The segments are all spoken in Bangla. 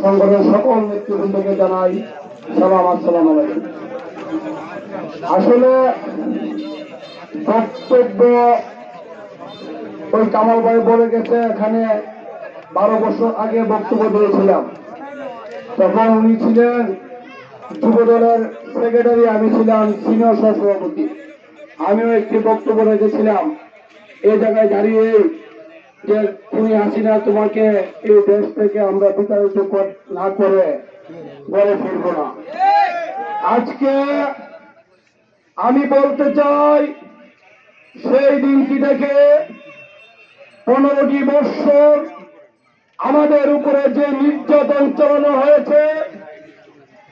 সংগঠনের সকল নেতৃবৃন্দকে জানাই সালাম, আসসালামু আলাইকুম। আসলে বক্তব্য ওই কামাল ভাই বলে গেছে, এখানে 12 বছর আগে বক্তব্য দিয়েছিলাম, তখন উনি ছিলেন যুব দলের সেক্রেটারি, আমি ছিলাম সিনিয়র সহসভাপতি। আমিও একটি বক্তব্য রেখেছিলাম এই জায়গায় দাঁড়িয়ে যে তুমি হাসিনা, তোমাকে এই দেশ থেকে আমরা বিতাড়িত না করে বলে ফিরব না। আজকে আমি বলতে চাই, সেই দিনটি থেকে 15টি বৎসর আমাদের উপরে যে নির্যাতন চালানো হয়েছে,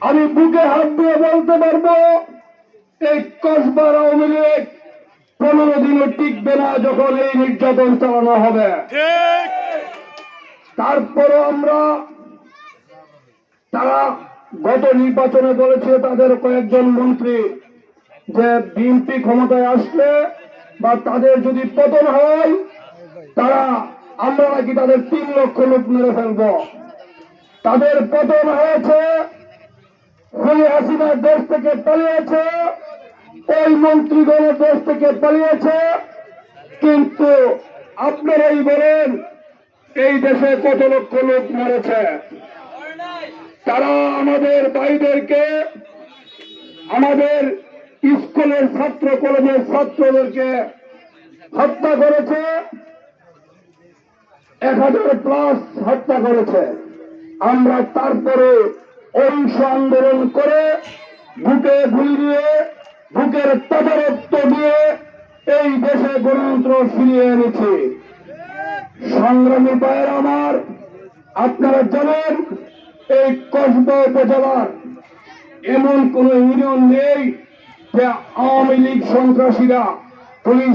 আমি বুকে হাত দিয়ে বলতে পারবো এই কসবার আওয়ামী লীগ 15 দিনও টিকবে না যখন এই নির্যাতন চালানো হবে। তারপরও তারা গত নির্বাচনে বলেছে তাদের কয়েকজন মন্ত্রী যে বিএনপি ক্ষমতায় আসলে বা তাদের যদি পতন হয় আমরা নাকি তাদের 3 লক্ষ লোক মেরে ফেলব। তাদের পতন হয়েছে, হাসিনা দেশ থেকে পালিয়েছে, ওই মন্ত্রীগণ দেশ থেকে পালিয়েছে, কিন্তু আপনারাই বলেন এই দেশে কত লক্ষ লোক মরেছে। তারা আমাদের ভাইদেরকে, আমাদের স্কুলের ছাত্র, কলেজের ছাত্রদেরকে হত্যা করেছে, 1000+ হত্যা করেছে। আমরা তারপরে অহিংস আন্দোলন করে বুকে গুলি দিয়ে, বুকের তদারত্ব দিয়ে এই দেশে গণতন্ত্র ফিরিয়ে এনেছি। সংগ্রামী ভাইয়েরা আমার, আপনারা জানেন এই কসবা উপজেলার এমন কোন ইউনিয়ন নেই যে আওয়ামী লীগ সন্ত্রাসীরা পুলিশ